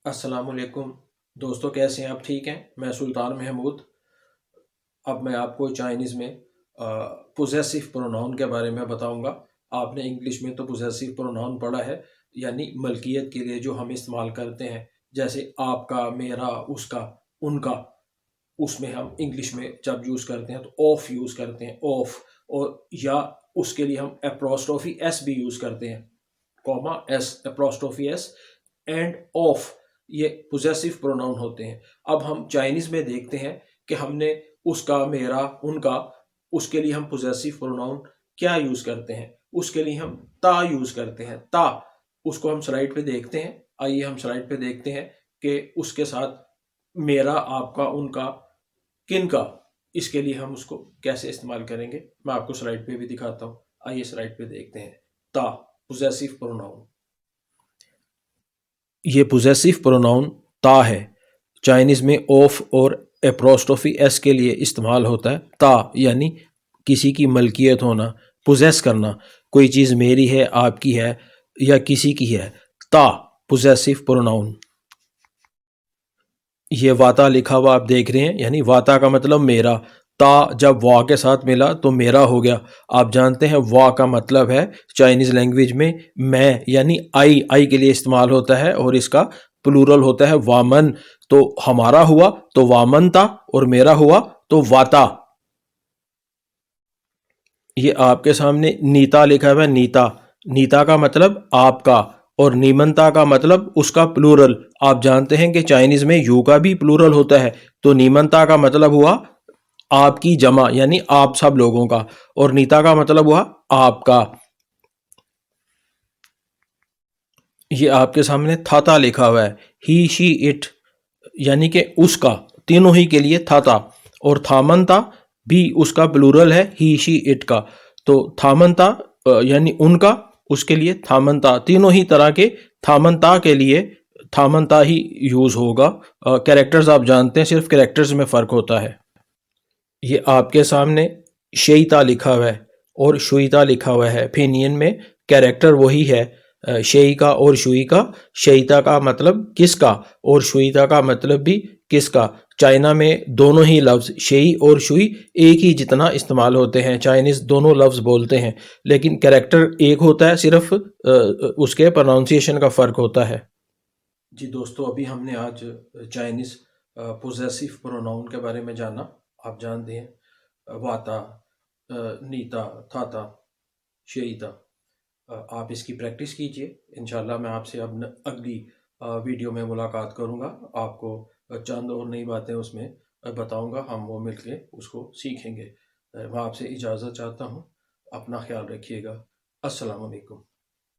अस्सलामुअलैकुम दोस्तों, कैसे हैं आप? ठीक हैं। मैं सुल्तान महमूद। अब मैं आपको चाइनीज़ में पोजेसिव प्रोनाउन के बारे में बताऊंगा। आपने इंग्लिश में तो पोजेसिव प्रोनाउन पढ़ा है, यानी मलकियत के लिए जो हम इस्तेमाल करते हैं, जैसे आपका, मेरा, उसका, उनका। उसमें हम इंग्लिश में जब यूज़ करते हैं तो ऑफ यूज़ करते हैं, ऑफ। और या उसके लिए हम एप्रोस्ट्रोफी एस भी यूज़ करते हैं, comma S, apostrophe S and of. ये पोजेसिव प्रोनाउन होते हैं। अब हम चाइनीज़ में देखते हैं कि हमने उसका, मेरा, उनका, उसके लिए हम पोजेसिव प्रोनाउन क्या यूज़ करते हैं। उसके लिए हम ता यूज़ करते हैं, ता। उसको हम स्लाइड पे देखते हैं। आइए हम स्लाइड पे देखते हैं कि उसके साथ मेरा, आपका, उनका, किनका, इसके लिए हम उसको कैसे इस्तेमाल करेंगे। मैं आपको स्लाइड पे भी दिखाता हूँ। आइए स्लाइड पे देखते हैं। ता, पोजेसिव प्रोनाउन। ये पोजेसिव प्रोनाउन ता है। चाइनीज़ में ऑफ और एप्रोस्ट्रोफी एस के लिए इस्तेमाल होता है। ता यानी किसी की मलकियत होना, पोजेस करना। कोई चीज़ मेरी है, आपकी है या किसी की है। ता, पोजेसिव प्रोनाउन। ये वाता लिखा हुआ आप देख रहे हैं, यानी वाता का मतलब मेरा। ता जब वा के साथ मिला तो मेरा हो गया। आप जानते हैं वा का मतलब है चाइनीज़ लैंग्वेज में मैं, यानी आई के लिए इस्तेमाल होता है और इसका प्लूरल होता है वामन। तो हमारा हुआ तो वामन था और मेरा हुआ तो वाता। ये आपके सामने नीता लिखा हुआ है, नीता। नीता का मतलब आपका और नीमंता का मतलब उसका प्लूरल। आप जानते हैं कि चाइनीज में यू का भी प्लूरल होता है, तो नीमंता का मतलब हुआ आपकी जमा, यानी आप सब लोगों का, और नीता का मतलब हुआ आपका। ये आपके सामने थाता लिखा हुआ है, ही शी इट, यानी कि उसका, तीनों ही के लिए थाता। और थामनता भी उसका प्लूरल है ही शी इट का। तो थामनता यानी उनका, उसके लिए थामनता। तीनों ही तरह के थामनता के लिए थामनता ही यूज होगा। कैरेक्टर्स आप जानते हैं, सिर्फ कैरेक्टर्स में फर्क होता है। ये आपके सामने शेईता लिखा हुआ है और शुईता लिखा हुआ है। फेनियन में कैरेक्टर वही है, शेई का और शुई का। शेईता का मतलब किसका और शुईता का मतलब भी किसका। चाइना में दोनों ही लफ्ज़ शेई और शुई एक ही जितना इस्तेमाल होते हैं। चाइनीज़ दोनों लफ्ज़ बोलते हैं, लेकिन कैरेक्टर एक होता है, सिर्फ उसके प्रोनाउंसिएशन का फ़र्क होता है। जी दोस्तों, अभी हमने आज चाइनीज़ पोजेसिव प्रोनाउन के बारे में जाना। आप जानते हैं वाता, नीता, थाता, शेईता। आप इसकी प्रैक्टिस कीजिए। इंशाल्लाह मैं आपसे अब अगली वीडियो में मुलाकात करूंगा। आपको चंद और नई बातें उसमें बताऊंगा। हम वो मिलके उसको सीखेंगे। मैं आपसे इजाज़त चाहता हूँ। अपना ख्याल रखिएगा। अस्सलाम वालेकुम।